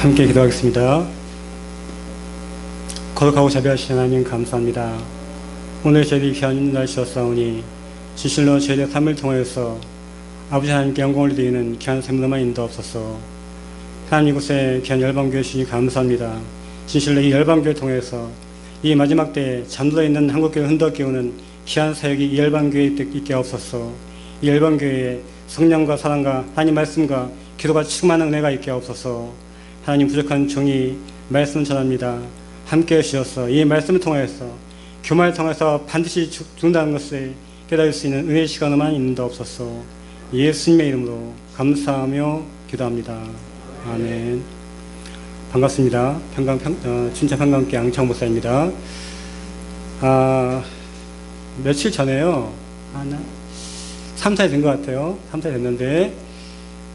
함께 기도하겠습니다. 거룩하고 자비하신 하나님 감사합니다. 오늘 저희들이 귀한 날 주셨사오니 진실로 저희들의 삶을 통하여서 아버지 하나님께 영광을 드리는 귀한 삶으로만 인도하옵소서. 하나님 이곳에 귀한 열방교회 주시니 감사합니다. 진실로 이 열방교회를 통해서 이 마지막 때에 잠들어 있는 한국교회를 흔들어 깨우는 귀한 사역이 이 열방교회에 있게 하옵소서. 이 열방교회에 성령과 사랑과 하나님 말씀과 기도가 충만한 은혜가 있게 하옵소서. 하나님 부족한 종이 말씀을 전합니다. 함께 해주셔서 이 말씀을 통해서 교만을 통해서 반드시 죽는다는 것을 깨달을 수 있는 은혜의 시간만 있는 데 없어서 예수님의 이름으로 감사하며 기도합니다. 아멘. 반갑습니다. 춘천 평강교회 양청 목사입니다. 며칠 전에요. 3살 된 것 같아요. 3살 됐는데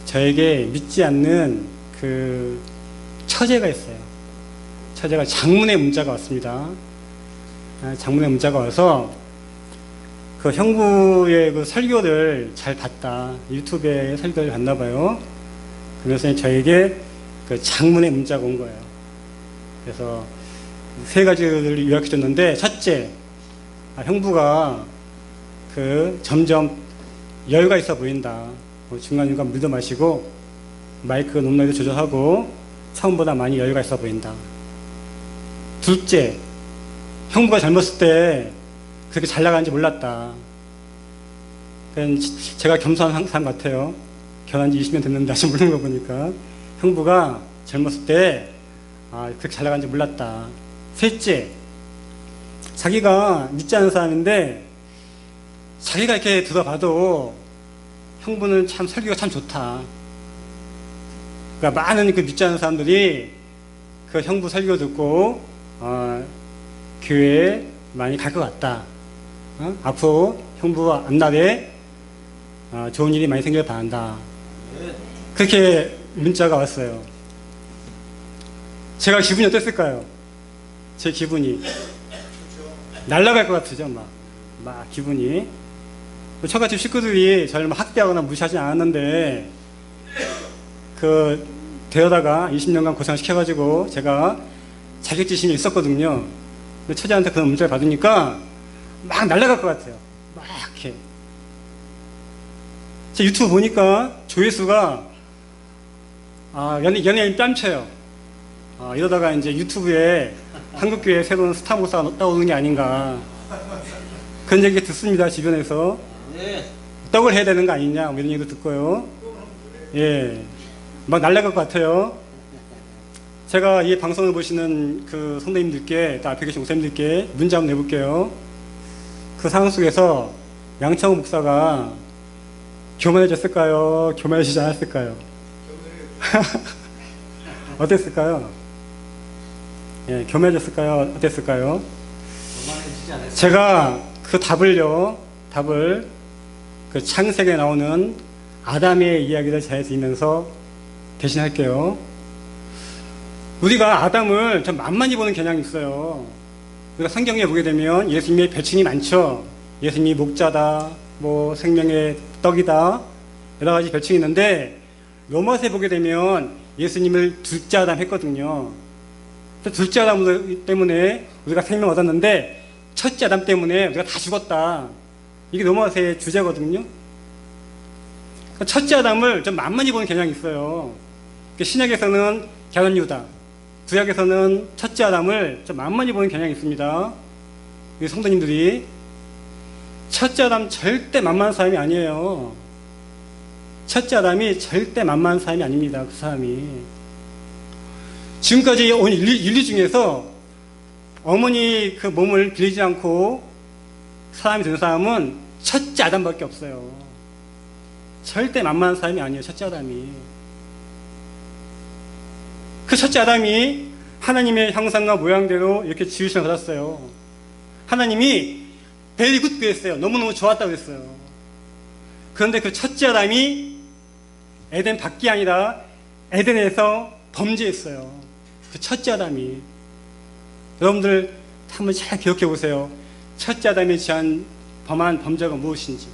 저에게 믿지 않는 그 처제가 있어요. 처제가 장문의 문자가 왔습니다. 장문의 문자가 와서 그 형부의 그 설교를 잘 봤다. 유튜브에 설교를 봤나 봐요. 그래서 저에게 그 장문의 문자가 온 거예요. 그래서 세 가지를 요약해 줬는데, 첫째, 형부가 그 점점 여유가 있어 보인다. 중간중간 물도 마시고 마이크 높낮이도 조절하고 처음보다 많이 여유가 있어 보인다. 둘째, 형부가 젊었을 때 그렇게 잘 나가는지 몰랐다. 제가 겸손한 사람 같아요. 결혼한 지 20년 됐는데 아직 모르는 거 보니까 형부가 젊었을 때 그렇게 잘 나가는지 몰랐다. 셋째, 자기가 믿지 않는 사람인데 자기가 이렇게 들어봐도 형부는 참 설교가 참 좋다. 그러니까 많은 그 믿지 않는 사람들이 그 형부 설교 듣고 교회에 많이 갈 것 같다. 앞으로 형부 앞날에 좋은 일이 많이 생길 바란다. 그렇게 문자가 왔어요. 제가 기분이 어땠을까요? 제 기분이 날아갈 것 같으죠. 막 기분이. 저같이 식구들이 저를 학대하거나 무시하지 않았는데 데려다가 20년간 고생시켜가지고 제가 자격지심이 있었거든요. 근데 처제한테 그런 문자를 받으니까 막 날아갈 것 같아요. 막 이렇게. 제 유튜브 보니까 조회수가 연예인 뺨쳐요. 이러다가 이제 유튜브에 한국교회 새로운 스타 목사가 떠오르는 게 아닌가. 그런 얘기 듣습니다. 주변에서. 떡을 해야 되는 거 아니냐, 이런 얘기도 듣고요. 예. 막 날아갈 것 같아요. 제가 이 방송을 보시는 그 선생님들께, 또 앞에 계신 목사님들께 문제 한번 내볼게요. 그 상황 속에서 양창호 목사가 교만해졌을까요? 교만해지지 않았을까요? 어땠을까요? 예, 교만해졌을까요? 어땠을까요? 제가 그 답을 그 창세기에 나오는 아담의 이야기를 잘 드리면서 대신할게요. 우리가 아담을 좀 만만히 보는 경향이 있어요. 우리가 성경에 보게 되면 예수님의 별칭이 많죠. 예수님이 목자다, 생명의 떡이다, 여러 가지 별칭이 있는데 로마서에 보게 되면 예수님을 둘째 아담 했거든요. 둘째 아담 때문에 우리가 생명 얻었는데 첫째 아담 때문에 우리가 다 죽었다. 이게 로마서의 주제거든요. 첫째 아담을 좀 만만히 보는 경향이 있어요. 신약에서는 게르 유다, 구약에서는 첫째 아담을 좀 만만히 보는 경향이 있습니다. 우리 성도님들이 첫째 아담 절대 만만한 사람이 아니에요. 첫째 아담이 절대 만만한 사람이 아닙니다. 그 사람이 지금까지 온 인류 중에서 어머니 그 몸을 빌리지 않고 사람이 된 사람은 첫째 아담밖에 없어요. 절대 만만한 사람이 아니에요. 첫째 아담이. 그 첫째 아담이 하나님의 형상과 모양대로 이렇게 지으심을 받았어요. 하나님이 베리 굿 그랬어요. 너무너무 좋았다고 했어요. 그런데 그 첫째 아담이 에덴 밖이 아니라 에덴에서 범죄했어요. 그 첫째 아담이. 여러분들 한번 잘 기억해 보세요. 첫째 아담이 범한 범죄가 무엇인지.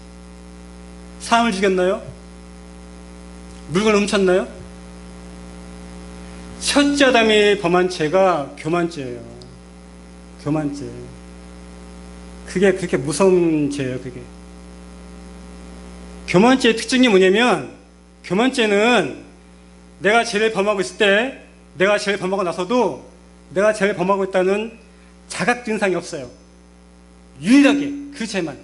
사람을 죽였나요? 물건을 훔쳤나요? 첫째 아담이 범한 죄가 교만죄예요. 교만죄. 그게 그렇게 무서운 죄예요, 그게. 교만죄의 특징이 뭐냐면, 교만죄는 내가 죄를 범하고 있을 때, 내가 죄를 범하고 나서도 내가 죄를 범하고 있다는 자각 증상이 없어요. 유일하게 그 죄만.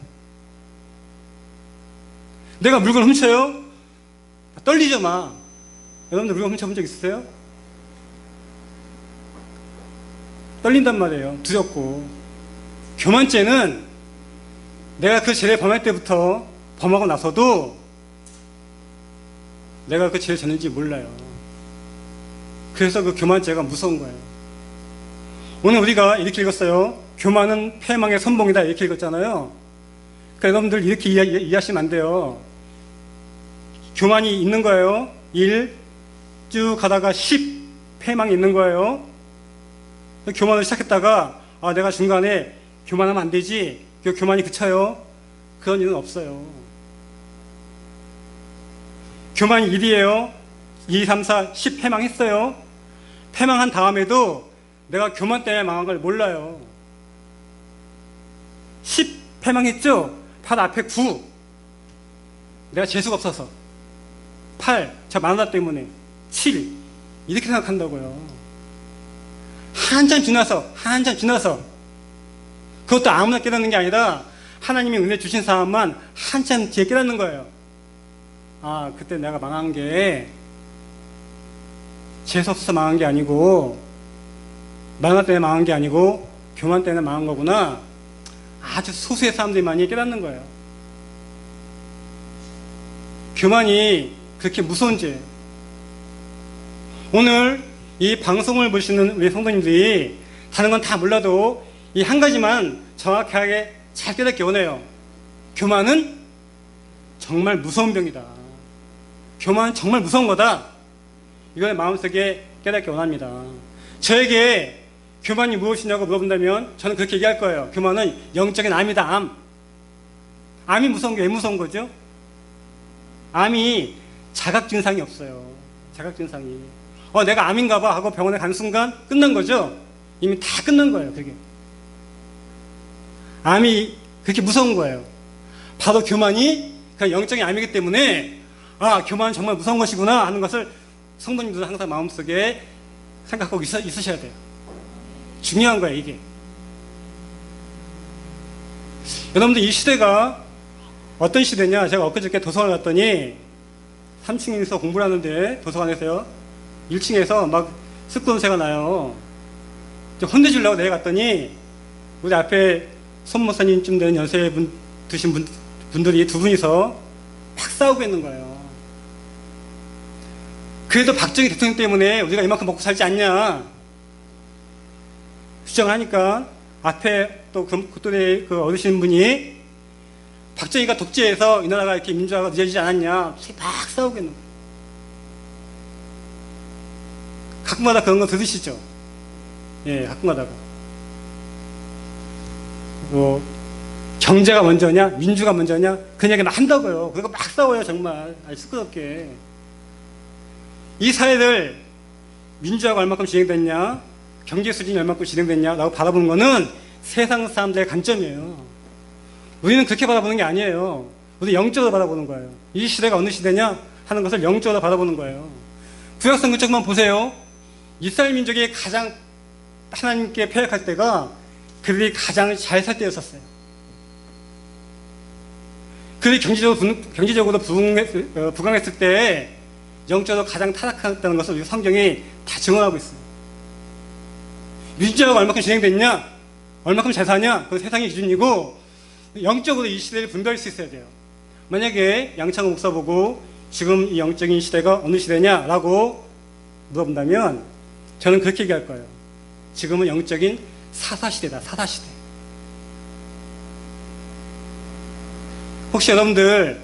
내가 물건 훔쳐요? 떨리죠, 막. 여러분들 물건 훔쳐본 적 있으세요? 떨린단 말이에요. 두렵고. 교만죄는 내가 그 죄를 범할 때부터 범하고 나서도 내가 그 죄를 졌는지 몰라요. 그래서 그 교만죄가 무서운 거예요. 오늘 우리가 이렇게 읽었어요. 교만은 패망의 선봉이다, 이렇게 읽었잖아요. 그러니까 여러분들 이렇게 이해하시면 안 돼요. 교만이 있는 거예요. 1, 쭉 가다가 10, 패망이 있는 거예요. 교만을 시작했다가 내가 중간에 교만하면 안 되지, 그 교만이 그쳐요. 그런 일은 없어요. 교만이 1이에요. 2, 3, 4, 10 패망했어요. 패망한 다음에도 내가 교만 때문에 망한 걸 몰라요. 10 패망했죠? 바로 앞에 9. 내가 재수가 없어서. 8. 저 만화 때문에. 7. 이렇게 생각한다고요. 한참 지나서. 그것도 아무나 깨닫는 게 아니라 하나님이 은혜 주신 사람만 한참 뒤에 깨닫는 거예요. 그때 내가 망한 게 재수 없어서 망한 게 아니고, 만화 때문에 망한 게 아니고 교만 때문에 망한 거구나. 아주 소수의 사람들만이 깨닫는 거예요. 교만이 그렇게 무서운 죄예요. 오늘 이 방송을 보시는 우리 성도님들이 다른 건 다 몰라도 이 한 가지만 정확하게 잘 깨닫기 원해요. 교만은 정말 무서운 병이다. 교만은 정말 무서운 거다. 이걸 마음속에 깨닫기 원합니다. 저에게 교만이 무엇이냐고 물어본다면 저는 그렇게 얘기할 거예요. 교만은 영적인 암이다, 암. 암이 무서운 게 왜 무서운 거죠? 암이 자각 증상이 없어요. 자각 증상이. 내가 암인가 봐 하고 병원에 간 순간 끝난 거죠? 이미 다 끝난 거예요, 그게. 암이 그렇게 무서운 거예요. 바로 교만이 그냥 영적인 암이기 때문에 교만은 정말 무서운 것이구나 하는 것을 성도님들은 항상 마음속에 생각하고 있으셔야 돼요. 중요한 거예요, 이게. 여러분들 이 시대가 어떤 시대냐? 제가 엊그저께 도서관 갔더니 3층에서 공부를 하는데 도서관에서요, 1층에서 막 습도 냄새가 나요. 혼내주려고 내려갔더니 우리 앞에 손목사님쯤 되는 연세 드신 분들이 두 분이서 막 싸우고 있는 거예요. 그래도 박정희 대통령 때문에 우리가 이만큼 먹고 살지 않냐 주장을 하니까 앞에 또 그때 그 어르신분이 박정희가 독재해서 이 나라가 이렇게 민주화가 늦어지지 않았냐 막 싸우고 있는 거예요. 가끔마다 그런 거 들으시죠? 예, 가끔마다가. 경제가 먼저냐, 민주가 먼저냐, 그 얘기 막 한다고요. 그거 막 싸워요, 정말. 아주 시끄럽게. 이 사회를 민주화가 얼마큼 진행됐냐, 경제 수준이 얼마큼 진행됐냐라고 바라보는 거는 세상 사람들의 관점이에요. 우리는 그렇게 바라보는 게 아니에요. 우리 영적으로 바라보는 거예요. 이 시대가 어느 시대냐 하는 것을 영적으로 바라보는 거예요. 구약성경 쪽만 보세요. 이스라엘 민족이 가장 하나님께 패역할 때가 그들이 가장 잘 살 때였었어요. 그들이 경제적으로 부강했을 때 영적으로 가장 타락했다는 것을 우리 성경이 다 증언하고 있어요. 민주화가 얼마큼 진행됐냐, 얼마큼 잘 사냐, 그건 세상의 기준이고 영적으로 이 시대를 분별할 수 있어야 돼요. 만약에 양창호 목사 보고 지금 이 영적인 시대가 어느 시대냐라고 물어본다면 저는 그렇게 얘기할 거예요. 지금은 영적인 사사시대다, 사사시대. 혹시 여러분들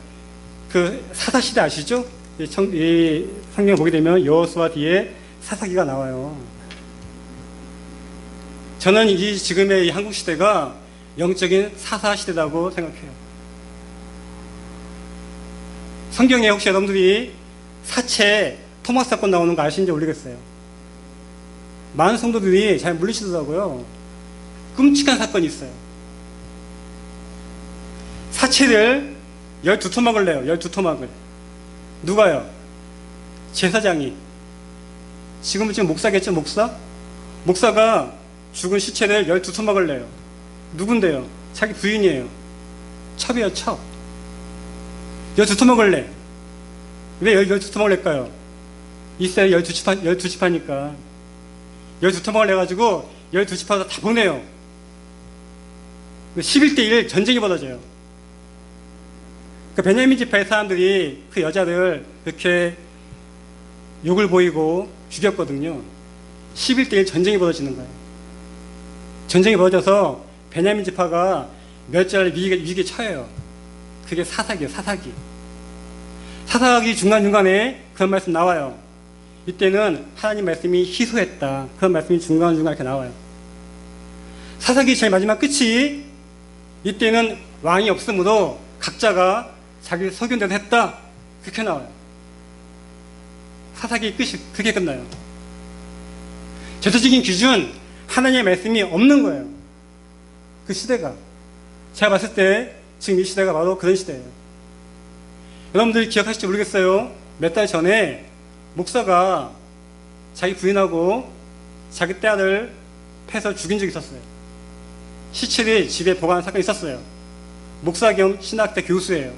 그 사사시대 아시죠? 이 성경 보게 되면 여호수아 뒤에 사사기가 나와요. 저는 이 지금의 이 한국 시대가 영적인 사사시대라고 생각해요. 성경에 혹시 여러분들이 사체 토마스 사건 나오는 거 아시는지 모르겠어요. 많은 성도들이 잘 물리시더라고요. 끔찍한 사건이 있어요. 사체를 12토막을 내요. 12토막을. 누가요? 제사장이. 지금 목사겠죠, 목사? 목사가 죽은 시체를 12토막을 내요. 누군데요? 자기 부인이에요. 첩이에요, 첩. 12토막을 내. 왜 12토막을 낼까요? 이스라엘 12지파니까. 12토막을 내가지고 12지파가 다 보내요. 11대1 전쟁이 벌어져요. 그 베냐민 지파의 사람들이 그 여자를 그렇게 욕을 보이고 죽였거든요. 11대1 전쟁이 벌어지는 거예요. 전쟁이 벌어져서 베냐민 지파가 몇 달 위기에 처해요. 그게 사사기예요, 사사기. 사사기 중간중간에 그런 말씀 나와요. 이때는 하나님 말씀이 희소했다. 그런 말씀이 중간중간 이렇게 나와요. 사사기 제일 마지막 끝이 이때는 왕이 없으므로 각자가 자기 소견대로 했다. 그렇게 나와요. 사사기 끝이 그렇게 끝나요. 절대적인 기준, 하나님의 말씀이 없는 거예요. 그 시대가. 제가 봤을 때 지금 이 시대가 바로 그런 시대예요. 여러분들이 기억하실지 모르겠어요. 몇 달 전에 목사가 자기 부인하고 자기 딸을 패서 죽인 적이 있었어요. 시체를 집에 보관한 사건이 있었어요. 목사 겸 신학대 교수예요.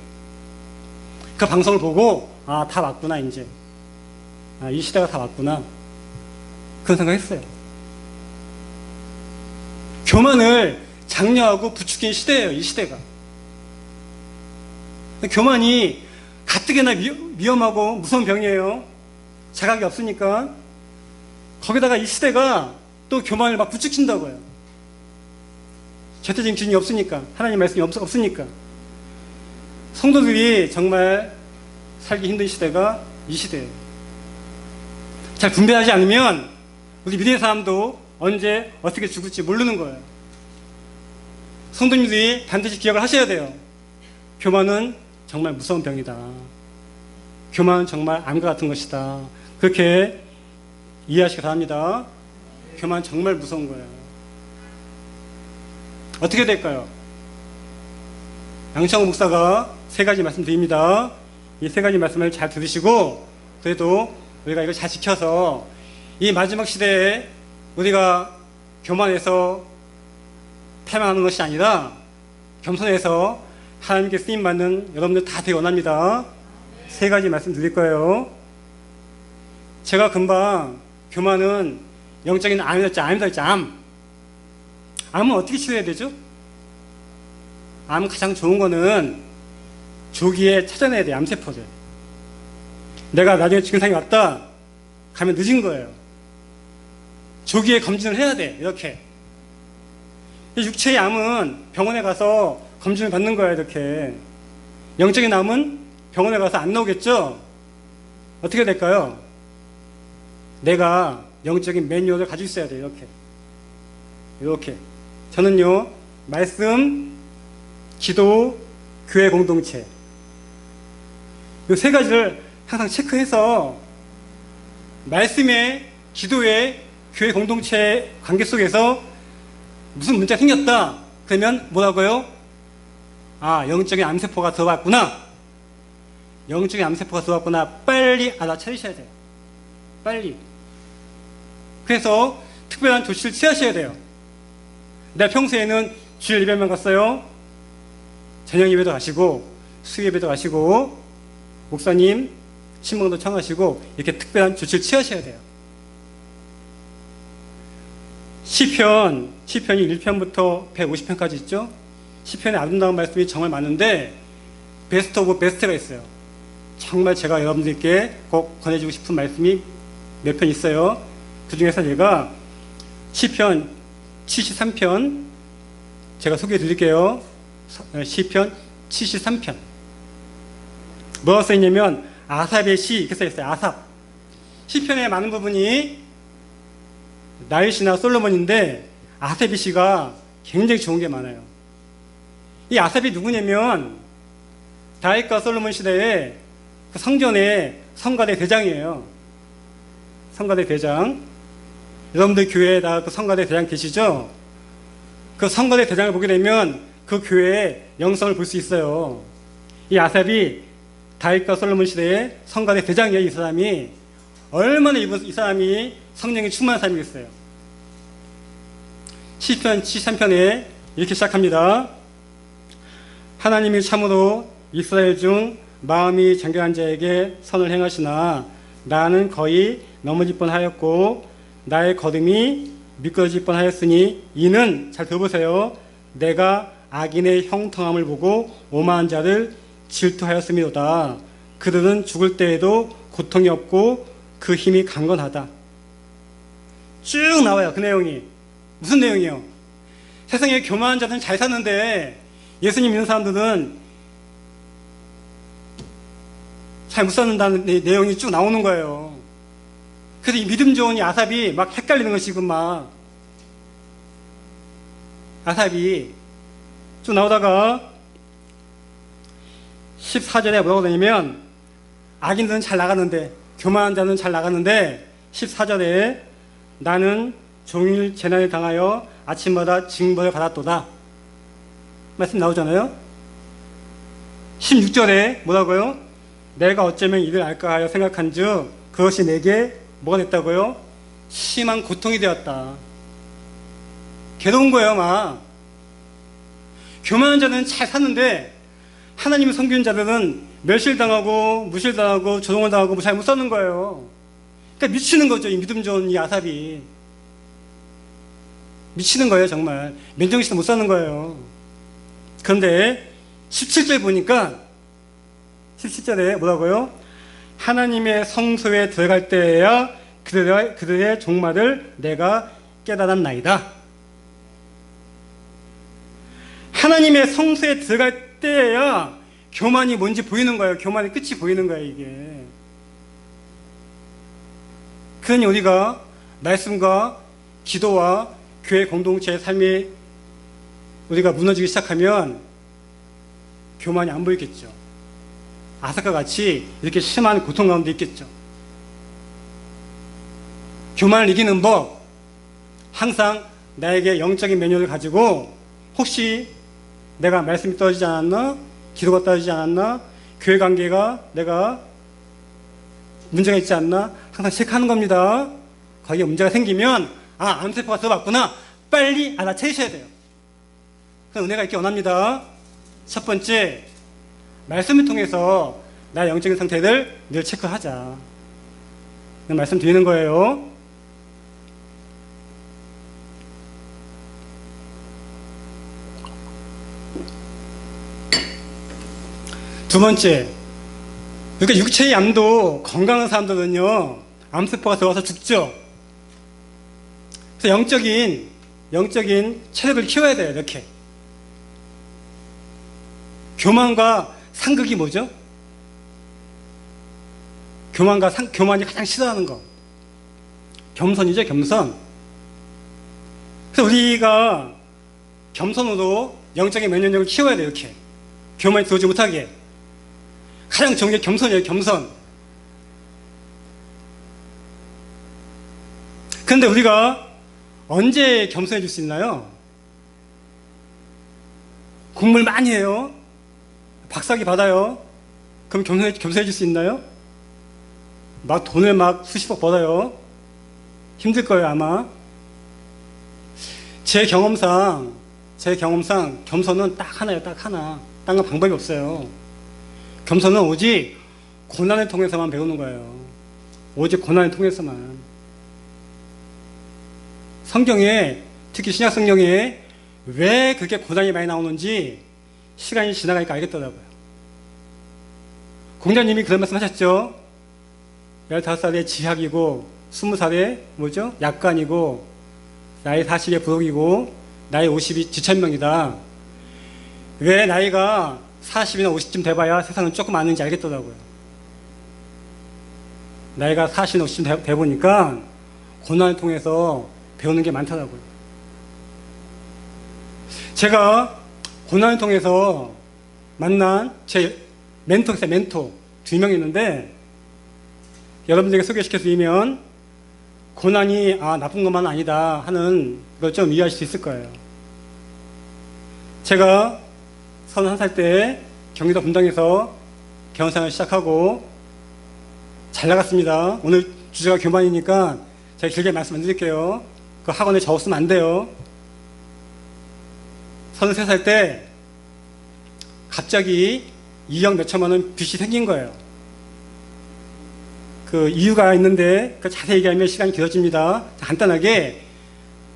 그 방송을 보고 아, 다 왔구나 이제. 아, 이 시대가 다 왔구나. 그런 생각했어요. 교만을 장려하고 부추긴 시대예요. 이 시대가. 교만이 가뜩이나 위험하고 무서운 병이에요. 자각이 없으니까. 거기다가 이 시대가 또 교만을 막 부추긴다고요. 절대적인 기준이 없으니까. 하나님 말씀이 없으니까. 성도들이 정말 살기 힘든 시대가 이 시대예요. 잘 분별하지 않으면 우리 미래의 사람도 언제 어떻게 죽을지 모르는 거예요. 성도님들이 반드시 기억을 하셔야 돼요. 교만은 정말 무서운 병이다. 교만은 정말 암과 같은 것이다. 그렇게 이해하시기 바랍니다. 교만은 정말 무서운 거예요. 어떻게 될까요? 양창호 목사가 3가지 말씀드립니다. 이 3가지 말씀을 잘 들으시고 그래도 우리가 이걸 잘 지켜서 이 마지막 시대에 우리가 교만해서 패망하는 것이 아니라 겸손해서 하나님께 쓰임받는 여러분들 다 되기 원합니다. 3가지 말씀 드릴 거예요. 제가 금방 교만은 영적인 암이었죠. 암. 암은 어떻게 치료해야 되죠? 암 가장 좋은 거는 조기에 찾아내야 돼요. 암세포를. 내가 나중에 증상이 왔다 가면 늦은 거예요. 조기에 검진을 해야 돼. 이렇게. 육체의 암은 병원에 가서 검진을 받는 거야. 이렇게. 영적인 암은 병원에 가서 안 나오겠죠? 어떻게 될까요? 내가 영적인 매뉴얼을 가지고 있어야 돼요. 이렇게. 저는요, 말씀, 기도, 교회 공동체. 이 3가지를 항상 체크해서 말씀에, 기도에, 교회 공동체 관계 속에서 무슨 문제가 생겼다. 그러면 뭐라고요? 아, 영적인 암세포가 들어왔구나. 영적인 암세포가 들어왔구나. 빨리 알아차리셔야 돼요. 빨리. 그래서 특별한 조치를 취하셔야 돼요. 내가 평소에는 주일 예배만 갔어요. 저녁 예배도 가시고 수요 예배도 가시고 목사님 신문도 청하시고 이렇게 특별한 조치를 취하셔야 돼요. 시편이 1편부터 150편까지 있죠. 시편에 아름다운 말씀이 정말 많은데 베스트 오브 베스트가 있어요. 정말 제가 여러분들께 꼭 권해주고 싶은 말씀이 몇 편 있어요. 그 중에서 제가 시편 73편 제가 소개해 드릴게요. 시편 73편. 뭐가 써있냐면 아삽의 시 이렇게 써있어요. 아삽. 시편의 많은 부분이 다윗이나 솔로몬인데 아삽의 시가 굉장히 좋은 게 많아요. 이 아삽이 누구냐면 다윗과 솔로몬 시대에 그 성전의 성가대 대장이에요. 성가대 대장. 여러분들 교회에다 그 성가대 대장 계시죠? 그 성가대 대장을 보게 되면 그 교회의 영성을 볼 수 있어요. 이 아삽이 다윗과 솔로몬 시대의 성가대 대장이에요. 이 사람이 얼마나 이 사람이 성령이 충만한 사람이겠어요. 시편 73편에 이렇게 시작합니다. 하나님이 참으로 이스라엘 중 마음이 정결한 자에게 선을 행하시나 나는 거의 넘어질 뻔하였고 나의 걸음이 미끄러질 뻔하였으니 이는, 잘 들어보세요, 내가 악인의 형통함을 보고 오만한 자를 질투하였음이로다. 그들은 죽을 때에도 고통이 없고 그 힘이 강건하다. 쭉 나와요. 그 내용이. 무슨 내용이에요? 세상에 교만한 자들은 잘 사는데 예수님 믿는 사람들은 잘 못 사는다는 내용이 쭉 나오는 거예요. 그래서 이 믿음 좋은 이 아삽이 막 헷갈리는 것이 지금 막 아삽이 쭉 나오다가 14절에 뭐라고 되냐면 악인들은 잘 나가는데, 교만한 자는 잘 나가는데 14절에 나는 종일 재난을 당하여 아침마다 징벌을 받았도다. 말씀 나오잖아요. 16절에 뭐라고요? 내가 어쩌면 이를 알까 하여 생각한즉 그것이 내게 뭐가 됐다고요? 심한 고통이 되었다. 괴로운 거예요. 막 교만한 자는 잘 사는데 하나님을 섬기는 자들은 멸실당하고 무실당하고 조롱을 당하고 잘 못 사는 거예요. 그러니까 미치는 거죠. 이 믿음 좋은 이 아삽이 미치는 거예요. 정말 맨정신도 못 사는 거예요. 그런데 17절 보니까 17절에 뭐라고요? 하나님의 성소에 들어갈 때에야 그들의 종말을 내가 깨달았나이다. 하나님의 성소에 들어갈 때에야 교만이 뭔지 보이는 거예요. 교만의 끝이 보이는 거예요. 이게. 그러니 우리가 말씀과 기도와 교회 공동체의 삶이 우리가 무너지기 시작하면 교만이 안 보이겠죠. 아삭과 같이 이렇게 심한 고통 가운데 있겠죠. 교만을 이기는 법, 항상 나에게 영적인 매뉴얼을 가지고 혹시 내가 말씀이 떨어지지 않았나? 기도가 떨어지지 않았나? 교회 관계가 내가 문제가 있지 않나? 항상 체크하는 겁니다. 거기에 문제가 생기면 암세포가 들어왔구나. 빨리 알아채셔야 돼요. 그런 은혜가 있기 원합니다. 첫 번째, 말씀을 통해서 나의 영적인 상태를 늘 체크하자. 말씀 드리는 거예요. 두 번째, 그러니까 육체의 암도 건강한 사람들은요, 암세포가 들어와서 죽죠. 그래서 영적인 체력을 키워야 돼요. 이렇게. 교만과 상극이 뭐죠? 교만이 가장 싫어하는 거. 겸손이죠, 겸손. 그래서 우리가 겸손으로 영적인 면역력을 키워야 돼요, 이렇게. 교만이 들어오지 못하게. 가장 좋은 게 겸손이에요, 겸손. 그런데 우리가 언제 겸손해질 수 있나요? 공부를 많이 해요. 박사학위 받아요. 그럼 겸손해질 수 있나요? 막 돈을 막 수십억 벌어요. 힘들 거예요, 아마. 제 경험상 겸손은 딱 하나예요, 딱 하나. 딴 건 방법이 없어요. 겸손은 오직 고난을 통해서만 배우는 거예요. 오직 고난을 통해서만. 성경에, 특히 신약 성경에 왜 그렇게 고난이 많이 나오는지 시간이 지나가니까 알겠더라고요. 공자님이 그런 말씀 하셨죠. 15살에 지학이고 20살에 뭐죠? 약관이고 나이 40에 부록이고 나이 50이 지천명이다. 왜 나이가 40이나 50쯤 돼봐야 세상은 조금 아는지 알겠더라고요. 나이가 40이나 50쯤 돼보니까 고난을 통해서 배우는 게 많더라고요. 제가 고난을 통해서 만난 제 멘토가 멘토 2명 있는데 여러분들에게 소개시켜드리면 고난이 나쁜 것만 아니다 하는 걸 좀 이해하실 수 있을 거예요. 제가 31살 때 경기도 분당에서 개원생활을 시작하고 잘 나갔습니다. 오늘 주제가 교만이니까 제가 길게 말씀 안 드릴게요. 그 학원에 적었으면 안 돼요. 33살 때 갑자기 2억 몇천만 원 빚이 생긴 거예요. 그 이유가 있는데 그 자세히 얘기하면 시간이 길어집니다. 간단하게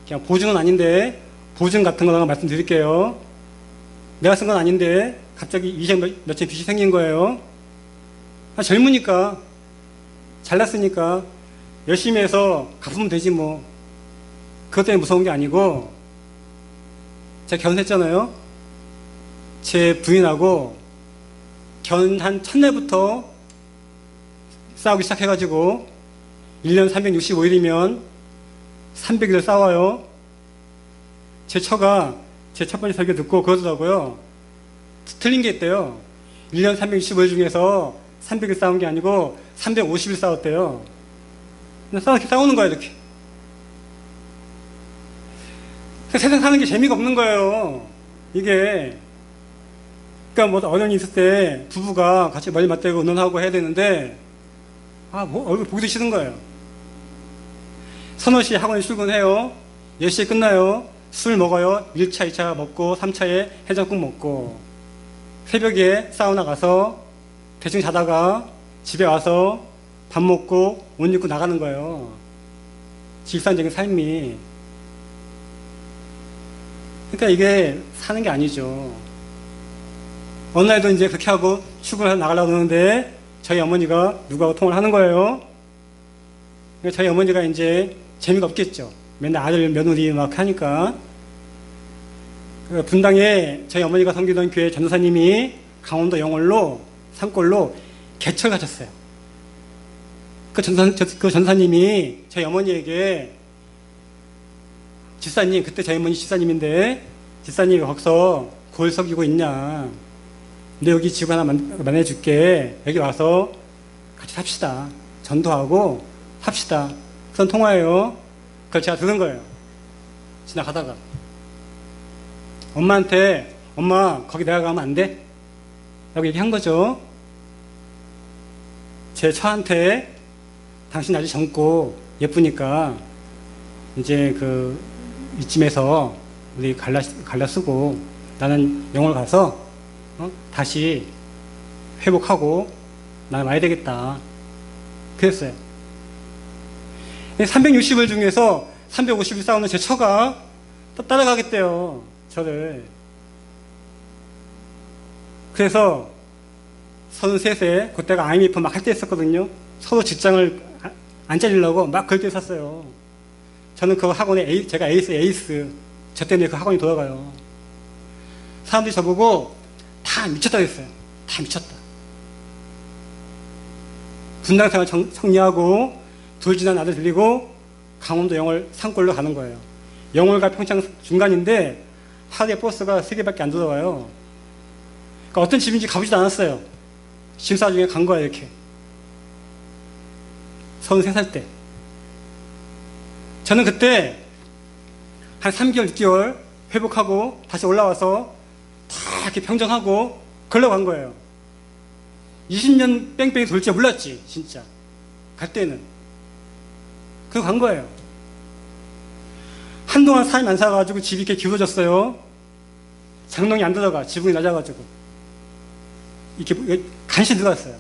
그냥 보증은 아닌데 보증 같은 거라고 말씀드릴게요. 내가 쓴 건 아닌데 갑자기 2억 몇천 빚이 생긴 거예요. 젊으니까 잘났으니까 열심히 해서 갚으면 되지 뭐. 그것 때문에 무서운 게 아니고 제가 결혼했잖아요. 제 부인하고 결혼한 첫날부터 싸우기 시작해가지고 1년 365일이면 300일을 싸워요. 제 처가 제 첫 번째 설교 듣고 그러더라고요. 틀린 게 있대요. 1년 365일 중에서 300일 싸운 게 아니고 350일 싸웠대요. 이렇게 싸우는 거야 이렇게. 세상 사는 게 재미가 없는 거예요. 이게. 그러니까 뭐 어려움이 있을 때 부부가 같이 머리 맞대고 의논하고 해야 되는데 뭐 얼굴 보기도 싫은 거예요. 서너 시에 학원에 출근해요. 10시에 끝나요. 술 먹어요. 1차, 2차 먹고 3차에 해장국 먹고 새벽에 사우나 가서 대충 자다가 집에 와서 밥 먹고 옷 입고 나가는 거예요. 일상적인 삶이. 그러니까 이게 사는 게 아니죠. 어느 날도 이제 그렇게 하고 출근해서 나가려고 하는데 저희 어머니가 누구하고 통화를 하는 거예요. 그러니까 저희 어머니가 이제 재미가 없겠죠. 맨날 아들 며느리 막 하니까. 분당에 저희 어머니가 섬기던 교회 전도사님이 강원도 영월로 산골로 개척을 하셨어요. 그 전도사님이 저희 어머니에게 집사님, 그때 저희 어머니 집사님인데 집사님 거기서 골 석이고 있냐. 근데 여기 집 하나 마련해줄게. 여기 와서 같이 삽시다. 전도하고 삽시다. 그런 통화예요. 그걸 제가 들은 거예요. 지나가다가. 엄마한테 엄마 거기 내가 가면 안 돼? 라고 얘기한 거죠. 제 처한테 당신 아주 젊고 예쁘니까 이제 이쯤에서 우리 갈라 쓰고 나는 영월 가서 다시 회복하고 나는 와야 되겠다. 그랬어요. 360일 중에서 350일 싸우는 제 처가 또 따라가겠대요. 저를. 그래서 33세 그때가 IMF 막 할 때 했었거든요. 서로 직장을 안 잘리려고 막 그럴 때 샀어요. 저는 그 학원에 제가 에이스. 저 때문에 그 학원이 돌아가요. 사람들이 저보고 다 미쳤다고 했어요. 다 미쳤다. 분당생활 정리하고 돌진한 아들 들리고 강원도 영월 산골로 가는 거예요. 영월과 평창 중간인데 하루에 버스가 3개밖에 안 들어와요. 그러니까 어떤 집인지 가보지도 않았어요. 심사 중에 간 거야 이렇게. 33살 때. 저는 그때 한 3개월, 6개월 회복하고 다시 올라와서 다 이렇게 평정하고 걸러 간 거예요. 20년 뺑뺑이 돌 줄 몰랐지 진짜. 갈 때는. 그거 간 거예요. 한동안 사람이 안 사가지고 집이 이렇게 기울어졌어요. 장롱이 안 들어가. 지붕이 낮아가지고. 이렇게 간신히 들어갔어요.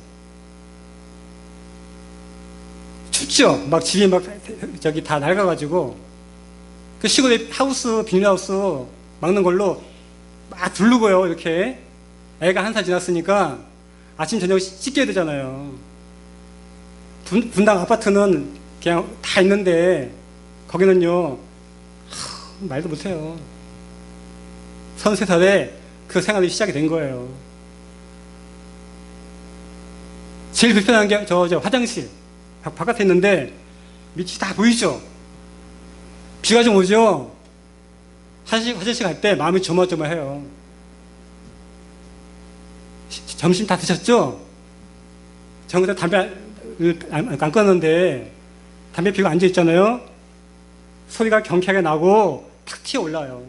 춥죠? 막 집이 막 다 낡아가지고. 그 시골에 하우스, 비닐하우스 막는 걸로 막 두르고요, 이렇게. 애가 1살 지났으니까 아침, 저녁 씻겨야 되잖아요. 분당 아파트는 그냥 다 있는데, 거기는요, 말도 못해요. 33살에 그 생활이 시작이 된 거예요. 제일 불편한 게 저 화장실. 바깥에 있는데, 밑이 다 보이죠? 비가 좀 오죠? 화장실 갈 때 마음이 조마조마해요. 점심 다 드셨죠? 저는 그때 담배 안 끊었는데 담배 피우고 앉아있잖아요. 소리가 경쾌하게 나고 탁 튀어 올라요.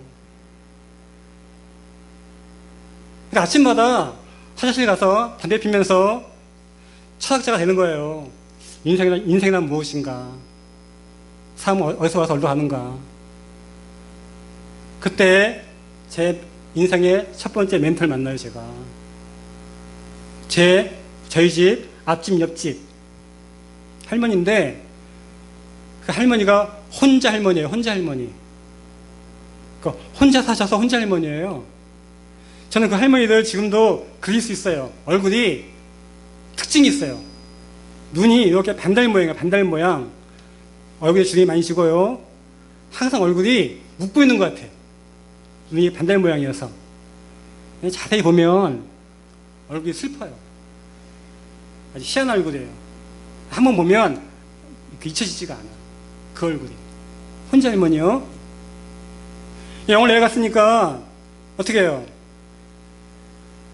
그러니까 아침마다 화장실 가서 담배 피면서 철학자가 되는 거예요. 인생이란 무엇인가? 삶은 어디서 와서 어디로 가는가? 그때 제 인생의 첫 번째 멘토를 만나요, 제가. 저희 집 앞집 옆집 할머니인데 그 할머니가 혼자 할머니예요. 혼자 할머니. 그러니까 혼자 사셔서 혼자 할머니예요. 저는 그 할머니들 지금도 그릴 수 있어요. 얼굴이 특징이 있어요. 눈이 이렇게 반달 모양이에요. 반달 모양. 얼굴에 주름이 많이 지고요. 항상 얼굴이 웃고 있는 것 같아. 눈이 반달 모양이어서. 자세히 보면 얼굴이 슬퍼요. 아주 희한한 얼굴이에요. 한번 보면 잊혀지지가 않아. 그 얼굴이. 혼자 할머니요. 영을 내가 갔으니까 어떻게 해요?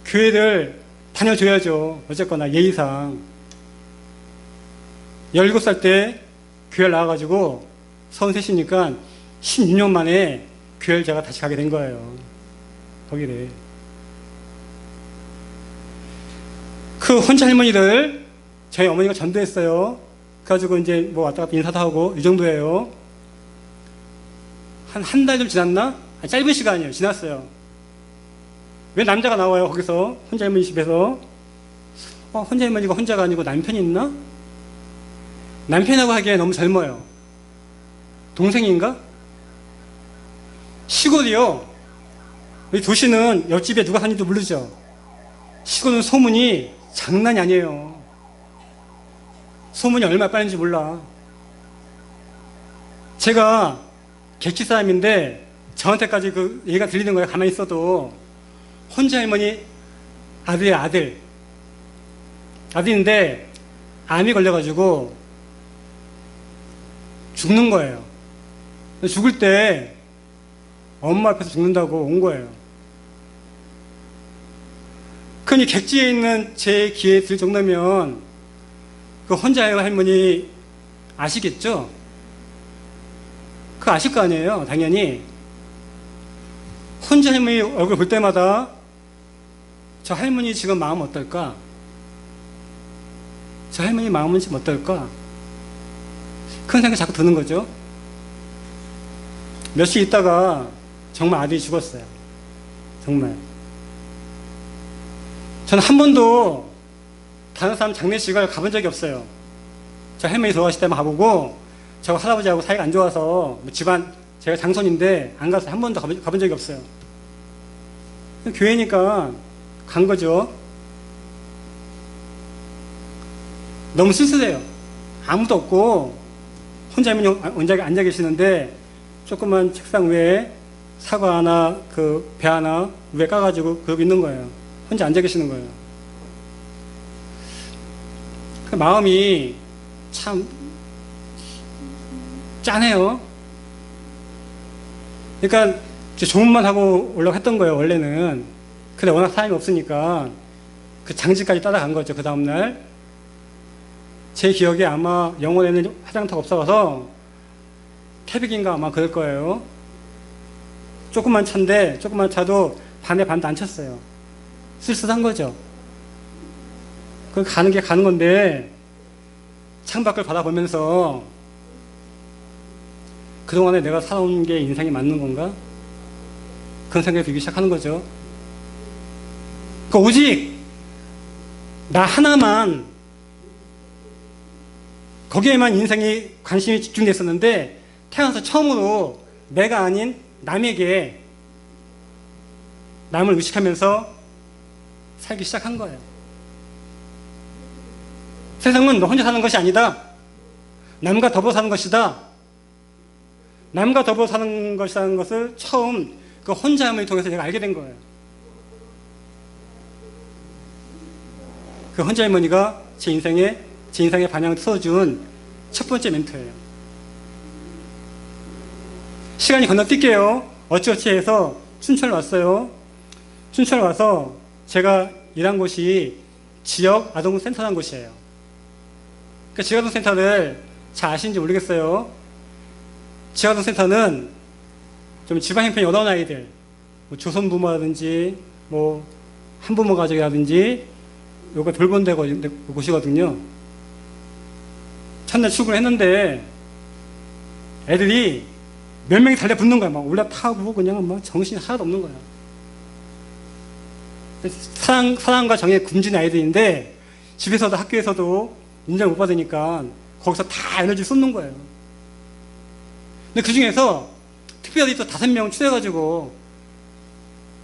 교회를 다녀줘야죠. 어쨌거나 예의상. 17살 때 교회를 나와가지고 33이니까 16년 만에 교회를 제가 다시 가게 된 거예요. 거기를. 그 혼자 할머니들 저희 어머니가 전도했어요. 그래가지고 이제 뭐 왔다 갔다 인사도 하고 이 정도예요. 한 달 좀 지났나? 짧은 시간이에요. 지났어요. 왜 남자가 나와요? 거기서 혼자 할머니 집에서. 혼자 할머니가 혼자가 아니고 남편이 있나? 남편하고 하기에 너무 젊어요. 동생인가? 시골이요. 우리 도시는 옆집에 누가 사는지도 모르죠. 시골은 소문이 장난이 아니에요. 소문이 얼마나 빠른지 몰라. 제가 객지 사람인데 저한테까지 그 얘기가 들리는 거예요. 가만히 있어도. 혼자 할머니 아들인데 암이 걸려가지고 죽는 거예요. 죽을 때 엄마 앞에서 죽는다고 온 거예요. 그러니 객지에 있는 제 귀에 들 정도면 그 혼자 할머니 아시겠죠? 그거 아실 거 아니에요, 당연히. 혼자 할머니 얼굴 볼 때마다 저 할머니 지금 마음 어떨까? 저 할머니 마음은 지금 어떨까? 그런 생각이 자꾸 드는 거죠. 며칠 있다가 정말 아들이 죽었어요. 정말. 저는 한 번도 다른 사람 장례식을 가본 적이 없어요. 저 할머니 돌아가실 때만 가보고 저 할아버지하고 사이가 안 좋아서 집안 제가 장손인데 안 가서 한 번도 가본 적이 없어요. 교회니까 간 거죠. 너무 쓸쓸해요. 아무도 없고 혼자 앉아 계시는데 조그만 책상 위에 사과 하나, 그 배 하나 위에 까가지고 그러고 있는 거예요. 혼자 앉아 계시는 거예요. 그 마음이 참 짠해요. 그러니까 좋은 말 하고 올라고 했던 거예요, 원래는. 근데 워낙 사람이 없으니까 그 장지까지 따라간 거죠, 그 다음날. 제 기억에 아마 영월에는 화장터가 없어서 태백인가 아마 그럴 거예요. 조그만 차인데, 조그만 차도 반에 반도 안 찼어요. 쓸쓸한 거죠. 그 가는 게 가는 건데, 창밖을 바라보면서 그동안에 내가 살아온 게 인생이 맞는 건가? 그런 생각이 들기 시작하는 거죠. 그 오직 나 하나만 거기에만 인생이 관심이 집중됐었는데 태어나서 처음으로 내가 아닌 남에게 남을 의식하면서 살기 시작한 거예요. 세상은 너 혼자 사는 것이 아니다. 남과 더불어 사는 것이다. 남과 더불어 사는 것이라는 것을 처음 그 혼자함을 통해서 제가 알게 된 거예요. 그 혼자 할머니가 제 인생의 방향을 틀어준 첫 번째 멘토예요. 시간이 건너뛸게요. 어찌어찌 해서 춘천 왔어요. 춘천 와서 제가 일한 곳이 지역 아동센터라는 곳이에요. 그 지역 아동센터를 잘 아시는지 모르겠어요. 지하동센터는 좀 지방 형편이 어려운 아이들, 뭐 조선부모라든지 뭐 한부모 가족이라든지 요거 돌본다고 곳이거든요. 첫날 출근했는데 애들이 몇 명이 달려붙는 거야. 막 올라타고 그냥 막 정신이 하나도 없는 거야. 사랑과 정의에 굶주린 아이들인데 집에서도 학교에서도 인정 못 받으니까 거기서 다 에너지 쏟는 거예요. 근데 그 중에서 특별히 또 5명 추려가지고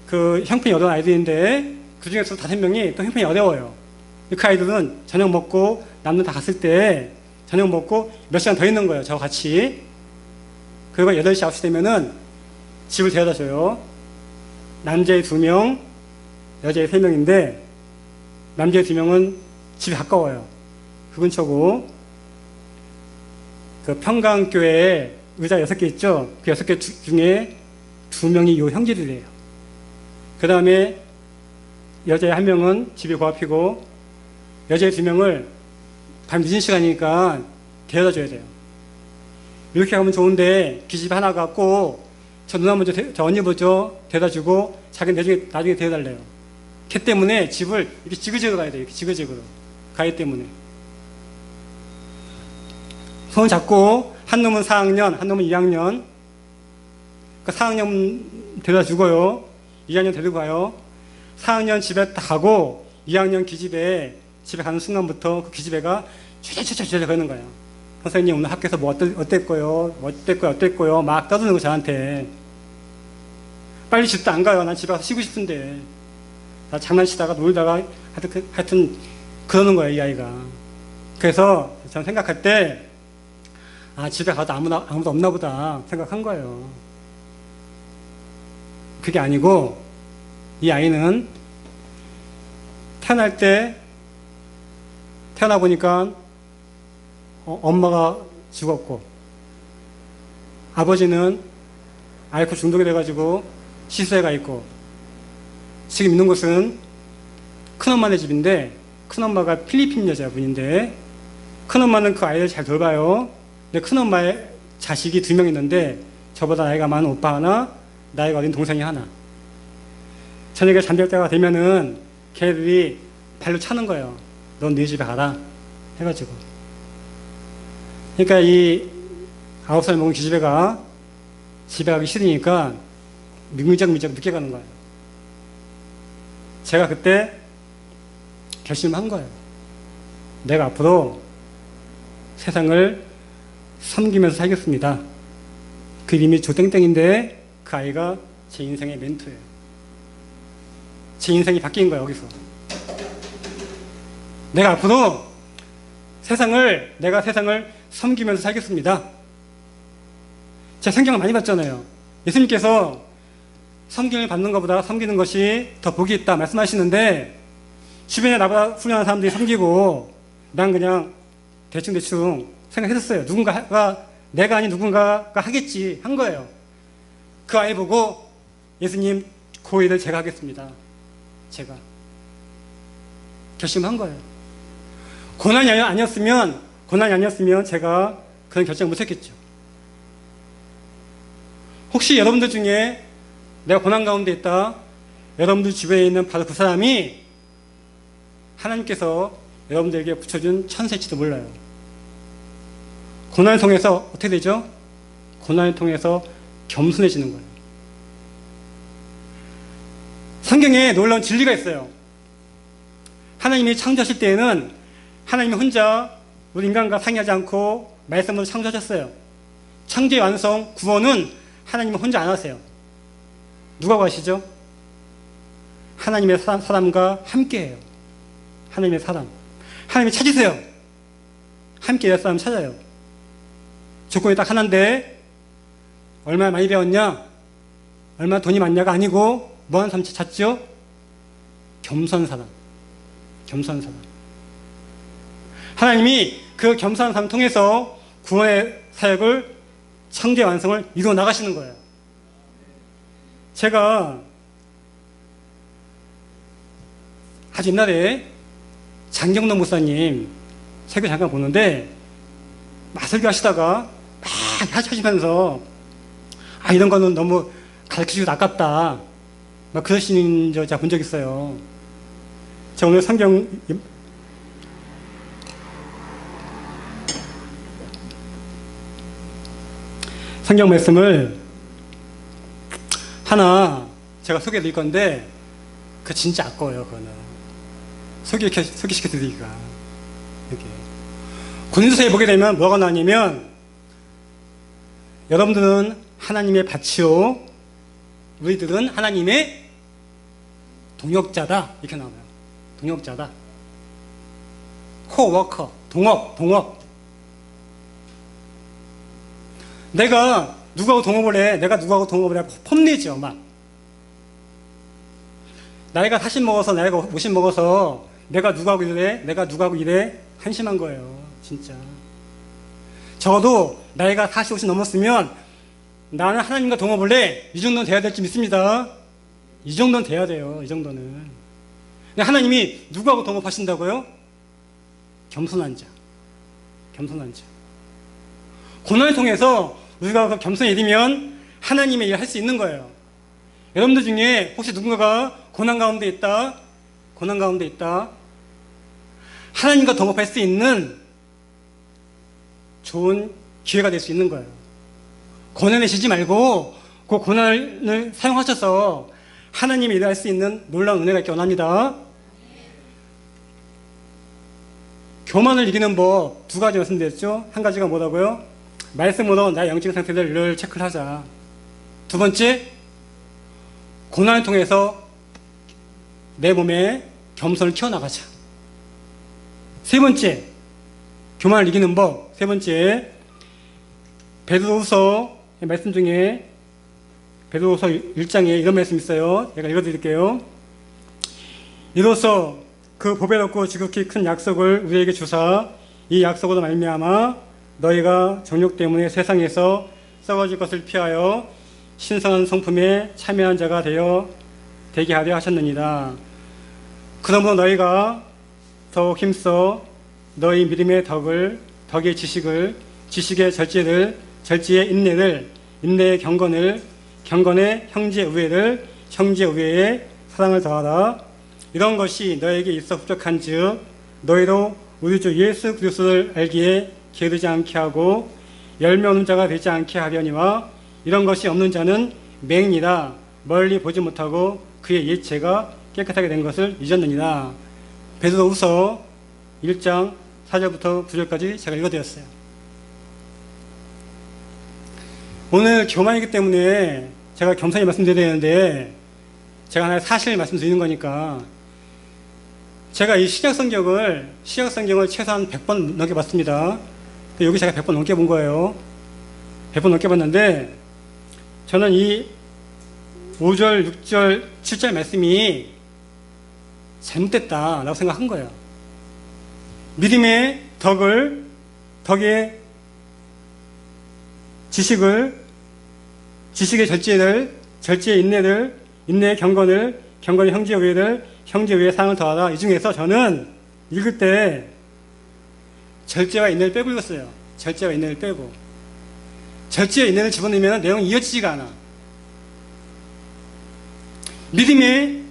그 형편이 어려운 아이들인데 그 중에서 5명이 또 형편이 어려워요. 그 아이들은 저녁 먹고 남들 다 갔을 때 저녁 먹고 몇 시간 더 있는 거예요. 저와 같이. 그리고 8시, 9시 되면은 집을 데려다 줘요. 남자애 2명, 여자애 3명인데 남자애 2명은 집이 가까워요. 그 근처고 그 평강교회에 의자 6개 있죠. 그 6개 중에 2명이 요 형제들이에요. 그 다음에 여자애 1명은 집이 고앞이고 여자애 2명을 밤 늦은 시간이니까 데려다 줘야 돼요. 이렇게 하면 좋은데 기집 하나 갖고 저 누나 먼저 저 언니 먼저 데려다 주고 자기는 나중에 데려달래요. 걔 때문에 집을 이렇게 지그재그 가야 돼요. 이렇게 지그재그로 가야 때문에 손 잡고 한 놈은 4학년 한 놈은 2학년. 그러니까 4학년 데려다 주고요. 2학년 데리고 가요. 4학년 집에 딱 가고 2학년 기집애 집에 가는 순간부터 그 기집애가 쥐쥐쥐쥐 거리는 거예요. 선생님 오늘 학교에서 뭐 어땠고요? 어땠고요? 막 떠드는 거 저한테. 빨리 집도 안 가요. 난 집에 가서 쉬고 싶은데. 나 장난치다가 놀다가 하여튼 그러는 거예요, 이 아이가. 그래서 저는 생각할 때 아, 집에 가도 아무도 없나 보다 생각한 거예요. 그게 아니고 이 아이는 태어나 보니까 엄마가 죽었고 아버지는 알코올 중독이 돼가지고 시설에 가 있고 지금 있는 곳은 큰엄마네 집인데 큰엄마가 필리핀 여자분인데 큰엄마는 그 아이를 잘 돌봐요. 근데 큰엄마의 자식이 2명 있는데 저보다 나이가 많은 오빠 하나, 나이가 어린 동생이 하나. 저녁에 잠들 때가 되면은 걔들이 발로 차는 거예요. 넌 네 집에 가라 해가지고. 그러니까 이 9살 먹은 기집애가 집에 가기 싫으니까 미적미적 늦게 가는 거예요. 제가 그때 결심을 한 거예요. 내가 앞으로 세상을 섬기면서 살겠습니다. 그 이름이 조땡땡인데 그 아이가 제 인생의 멘토예요. 제 인생이 바뀐 거예요, 여기서. 내가 앞으로 내가 세상을 섬기면서 살겠습니다. 제가 성경을 많이 봤잖아요. 예수님께서 성경을 받는 것보다 섬기는 것이 더 복이 있다 말씀하시는데 주변에 나보다 훌륭한 사람들이 섬기고 난 그냥 대충 생각했었어요. 누군가가 내가 아닌 누군가가 하겠지 한 거예요. 그 아이 보고 예수님 그 일을 제가 하겠습니다. 제가 결심한 거예요. 고난이 아니었으면 제가 그런 결정을 못했겠죠. 혹시 여러분들 중에 내가 고난 가운데 있다. 여러분들 주변에 있는 바로 그 사람이 하나님께서 여러분들에게 붙여준 천사일지도 몰라요. 고난을 통해서 어떻게 되죠? 고난을 통해서 겸손해지는 거예요. 성경에 놀라운 진리가 있어요. 하나님이 창조하실 때에는 하나님이 혼자 우리 인간과 상의하지 않고 말씀으로 창조하셨어요. 창조의 완성, 구원은 하나님은 혼자 안 하세요. 누가 하시죠? 하나님의 사람과 함께해요. 하나님의 사람. 하나님이 찾으세요. 함께 할 사람 찾아요. 조건이 딱 하나인데 얼마나 많이 배웠냐? 얼마나 돈이 많냐가 아니고 뭐 하는 사람 찾죠? 겸손한 사람. 겸손한 사람. 하나님이 그 겸손한 사람 통해서 구원의 사역을 창조의 완성을 이루어 나가시는 거예요. 제가 아주 옛날에 장경동 목사님 책을 잠깐 보는데 막 설교하시다가 막 하시면서 이런 거는 너무 가르치기도 아깝다 막 그러시는 제가 본 적 있어요. 제가 오늘 성경 말씀을 하나 제가 소개해 드릴 건데 그거 진짜 아까워요. 그거는 소개시켜 드리기가. 이렇게 고린도서에 보게 되면 뭐가 나오냐면 여러분들은 하나님의 밭이요 우리들은 하나님의 동역자다 이렇게 나와요. 동역자다. 코워커 동업. 내가 누구하고 동업을 해? 폼내죠 막. 나이가 40 먹어서 나이가 50 먹어서 내가 누구하고 이래? 한심한 거예요 진짜. 적어도 나이가 40, 50 넘었으면 나는 하나님과 동업을 해. 이 정도는 돼야 될 줄 믿습니다. 이 정도는 돼야 돼요. 이 정도는. 근데 하나님이 누구하고 동업하신다고요? 겸손한 자. 고난을 통해서 우리가 그 겸손히 이르면 하나님의 일을 할 수 있는 거예요. 여러분들 중에 혹시 누군가가 고난 가운데 있다. 하나님과 동업할 수 있는 좋은 기회가 될 수 있는 거예요. 고난에 지지 말고 그 고난을 사용하셔서 하나님의 일을 할 수 있는 놀라운 은혜가 있기 원합니다. 교만을 이기는 법 두 가지 말씀드렸죠. 한 가지가 뭐라고요? 말씀으로 나의 영적 상태를 늘 체크를 하자. 두 번째, 고난을 통해서 내 몸에 겸손을 키워나가자. 세 번째, 교만을 이기는 법. 세 번째, 베드로후서 말씀 중에 베드로후서 1장에 이런 말씀이 있어요. 제가 읽어드릴게요. 이로써 그 보배롭고 지극히 큰 약속을 우리에게 주사 이 약속으로 말미암아 너희가 정욕 때문에 세상에서 썩어질 것을 피하여 신성한 성품에 참여한 자가 되게 하려 하셨느니라. 그러므로 너희가 더욱 힘써 너희 믿음의 덕의 지식을, 지식의 절제를, 절제의 인내를, 인내의 경건을, 경건의 형제 우애를, 형제 우애에 사랑을 더하라. 이런 것이 너에게 있어 부족한즉 너희로 우리 주 예수 그리스도를 알기에 게으르지 않게 하고 열매 없는 자가 되지 않게 하려니와 이런 것이 없는 자는 맹인이라 멀리 보지 못하고 그의 예체가 깨끗하게 된 것을 잊었느니라. 베드로후서 1장 4절부터 9절까지 제가 읽어드렸어요. 오늘 교만이기 때문에 제가 겸손히 말씀드려야 되는데 제가 하나의 사실을 말씀드리는 거니까 제가 이 신약성경을 최소한 100번 넘게 봤습니다. 여기 제가 100번 넘게 본 거예요. 100번 넘게 봤는데 저는 이 5절, 6절, 7절 말씀이 잘못됐다라고 생각한 거예요. 믿음의 덕의 지식을, 지식의 절제를, 절제의 인내를, 인내의 경건을, 경건의 형제 우애를, 형제 우애의 사랑을 더하라. 이 중에서 저는 읽을 때 절제와 인내를 빼고 읽었어요. 절제와 인내를 빼고. 절제와 인내를 집어넣으면 내용이 이어지지가 않아. 믿음의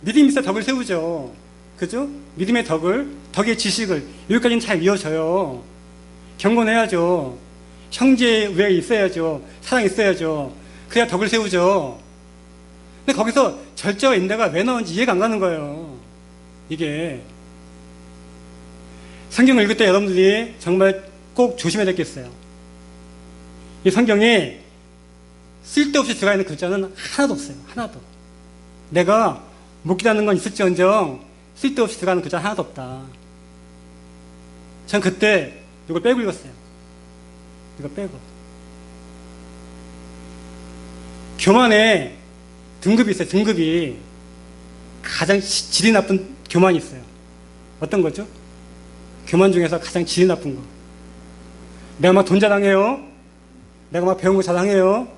믿음이 있어 덕을 세우죠. 그죠? 믿음의 덕의 지식을, 여기까지는 잘 이어져요. 경건해야죠. 형제 우애가 있어야죠. 사랑이 있어야죠. 그래야 덕을 세우죠. 근데 거기서 절제와 인내가 왜 나오는지 이해가 안 가는 거예요. 이게. 성경을 읽을 때 여러분들이 정말 꼭 조심해야 될 게 있어요. 이 성경에 쓸데없이 들어가 있는 글자는 하나도 없어요. 하나도. 내가 못 기다는 건 있을지언정 쓸데없이 들어가는 글자 하나도 없다. 전 그때 이걸 빼고 읽었어요. 이거 빼고. 교만에 등급이 있어요. 등급이. 가장 질이 나쁜 교만이 있어요. 어떤 거죠? 교만 중에서 가장 질이 나쁜 거. 내가 막 돈 자랑해요. 내가 막 배운 거 자랑해요.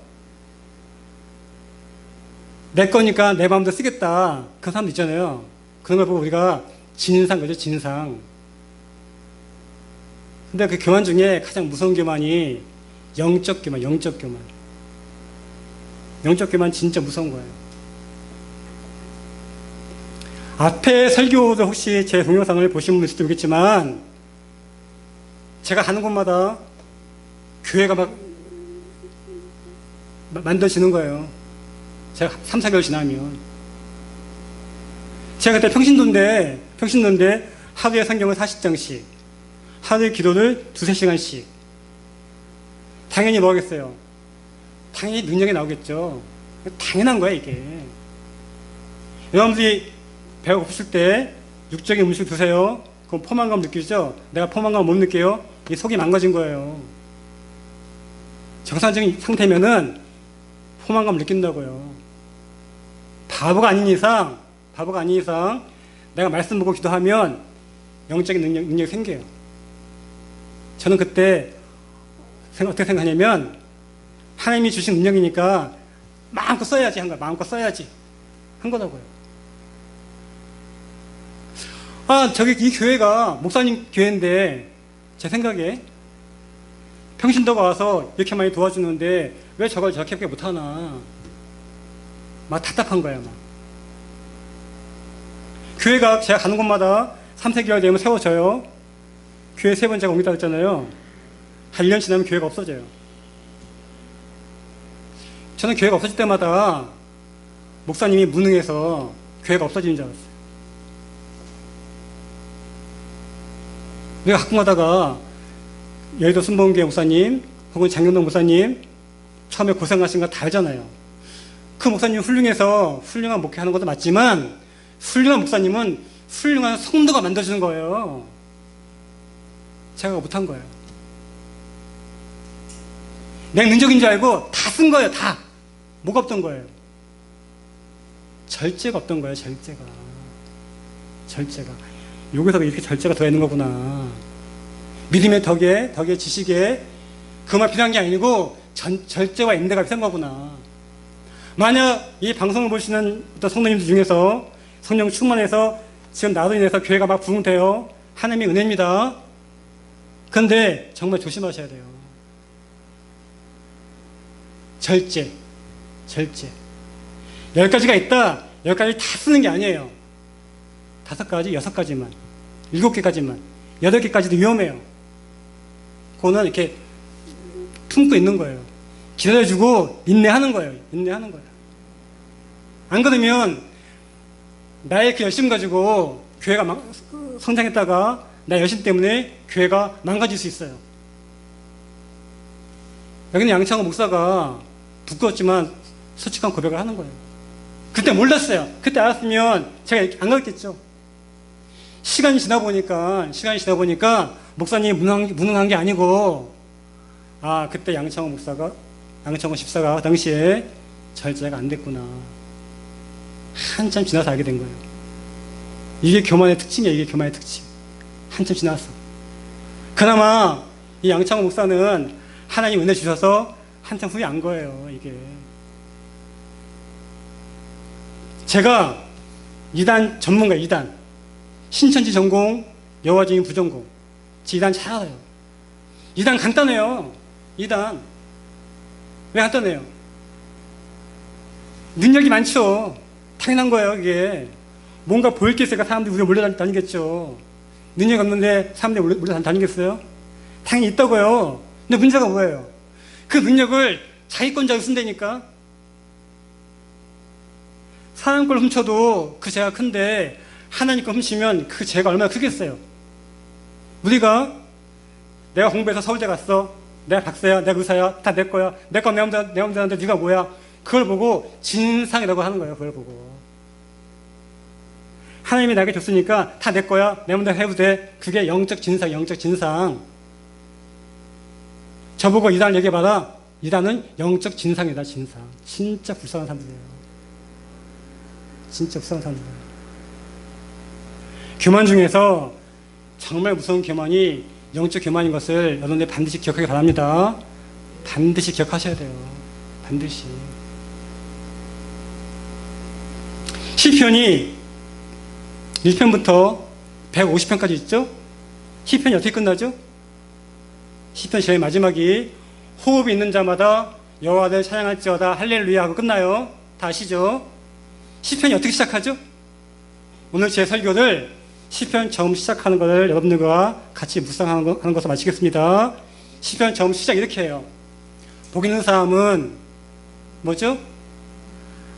내 거니까 내 마음대로 쓰겠다. 그런 사람도 있잖아요. 그런 걸 보고 우리가 진상 거죠. 진상. 근데 그 교만 중에 가장 무서운 교만이 영적 교만, 영적 교만. 영적 교만 진짜 무서운 거예요. 앞에 설교도 혹시 제 동영상을 보신 분 있을지 모르겠지만, 제가 가는 곳마다 교회가 막 만들어지는 거예요. 제가 3, 4개월 지나면. 제가 그때 평신도인데 하루에 성경을 40장씩, 하루에 기도를 2-3시간씩. 당연히 뭐 하겠어요? 당연히 능력이 나오겠죠. 당연한 거야, 이게. 여러분들이 배가 고프실 때 육적인 음식 드세요. 그럼 포만감 느끼죠? 내가 포만감 못 느껴요? 이 속이 망가진 거예요. 정상적인 상태면은 포만감 느낀다고요. 바보가 아닌 이상 내가 말씀 보고 기도하면 영적인 능력이 생겨요. 저는 그때 어떻게 생각하냐면, 하나님이 주신 능력이니까 마음껏 써야지 한 거야. 마음껏 써야지 한 거라고요. 이 교회가 목사님 교회인데, 제 생각에 평신도가 와서 이렇게 많이 도와주는데 왜 저걸 저렇게 못하나, 막 답답한 거야. 막 교회가 제가 가는 곳마다 3, 4개월 되면 세워져요. 교회 3번 제가 옮기다 했잖아요. 한 1년 지나면 교회가 없어져요. 저는 교회가 없어질 때마다 목사님이 무능해서 교회가 없어지는 줄 알았어요. 내가 가끔 가다가 여의도 순복음교회 목사님 혹은 장경동 목사님 처음에 고생하신 거 다 알잖아요. 그 목사님 훌륭해서 훌륭한 목회하는 것도 맞지만, 훌륭한 목사님은 훌륭한 성도가 만들어주는 거예요. 제가 못한 거예요. 내 능력인 줄 알고 다 쓴 거예요. 다. 뭐가 없던 거예요? 절제가 없던 거예요. 절제가. 여기서 이렇게 절제가 들어있는 거구나. 믿음의 덕에 지식에 그만 필요한 게 아니고 절제와 인내가 필요한 거구나. 만약 이 방송을 보시는 어떤 성도님들 중에서 성령 충만해서 지금 나로 인해서 교회가 막 부흥돼요. 하나님의 은혜입니다. 그런데 정말 조심하셔야 돼요. 절제. 10가지가 있다. 10가지 다 쓰는 게 아니에요. 5가지, 6가지만, 7개까지만, 8개까지도 위험해요. 그거는 이렇게 품고 있는 거예요. 기다려주고 인내하는 거예요. 안 그러면 나의 그 열심 가지고 교회가 성장했다가 나의 열심 때문에 교회가 망가질 수 있어요. 여기는 양창호 목사가 부끄럽지만 솔직한 고백을 하는 거예요. 그때 몰랐어요. 그때 알았으면 제가 안 그랬겠죠. 시간이 지나 보니까 목사님이 무능한 게 아니고, 그때 양창호 집사가 당시에 절제가 안 됐구나. 한참 지나서 알게 된 거예요. 이게 교만의 특징이에요. 한참 지나서. 그나마 이 양창호 목사는 하나님 은혜 주셔서 한참 후에 안 거예요. 이게. 제가 2단 전문가예요. 2단. 신천지 전공, 여화증인 부전공. 2단 잘 알아요. 2단 간단해요. 2단. 왜 간단해요? 능력이 많죠. 당연한 거예요, 이게. 뭔가 보일 게 있으니까 사람들이 우리가 몰려다니겠죠. 능력이 없는데 사람들이 몰려다니겠어요? 당연히 있다고요. 근데 문제가 뭐예요? 그 능력을 자기권자로 쓴다니까? 사람 걸 훔쳐도 그 죄가 큰데, 하나님 걸 훔치면 그 죄가 얼마나 크겠어요? 내가 공부해서 서울대 갔어. 내가 박사야, 내가 의사야, 다 내 거야. 내 거 내 맘대로 하는데 네가 뭐야? 그걸 보고 진상이라고 하는 거예요. 그걸 보고. 하나님이 나에게 줬으니까 다 내 거야. 내 맘대로 해도 돼. 그게 영적 진상. 저보고 이단 얘기해봐라. 이단은 영적 진상이다. 진짜 불쌍한 사람들이에요. 교만 중에서 정말 무서운 교만이 영적 교만인 것을 여러분들 반드시 기억하기 바랍니다. 반드시 기억하셔야 돼요. 반드시. 시편이 1편부터 150편까지 있죠? 시편이 어떻게 끝나죠? 시편 제일 마지막이 호흡이 있는 자마다 여호와를 찬양할지어다 할렐루야 하고 끝나요. 다 아시죠? 시편이 어떻게 시작하죠? 오늘 제 설교를 시편 처음 시작하는 것을 여러분들과 같이 묵상하는 것을 마치겠습니다. 시편 처음 시작 이렇게 해요. 복 있는 사람은 뭐죠?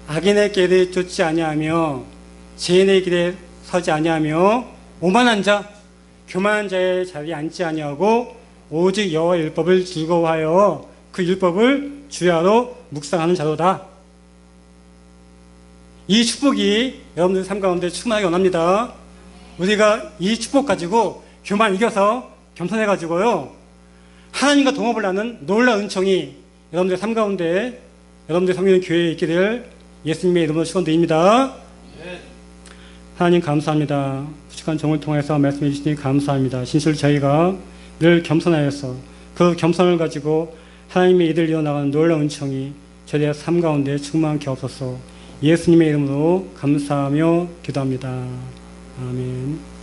악인의 길에 쫓지 아니하며 죄인의 길에 서지 아니하며 오만한 자, 교만한 자의 자리에 앉지 아니하고 오직 여호와의 율법을 즐거워하여 그 율법을 주야로 묵상하는 자로다. 이 축복이 여러분들 삶 가운데 충만하게 원합니다. 우리가 이 축복 가지고 교만 이겨서 겸손해가지고요 하나님과 동업을 하는 놀라운 은총이 여러분들 삶 가운데 여러분들 섬기는 교회에 있기를 예수님의 이름으로 축원드립니다. 하나님 감사합니다. 부족한 종을 통해서 말씀해 주시니 감사합니다. 진실 저희가 늘 겸손하여서 그 겸손을 가지고 하나님의 일을 이어나가는 놀라운 은총이 저희의 삶 가운데 충만케 하옵소서. 예수님의 이름으로 감사하며 기도합니다. 아멘.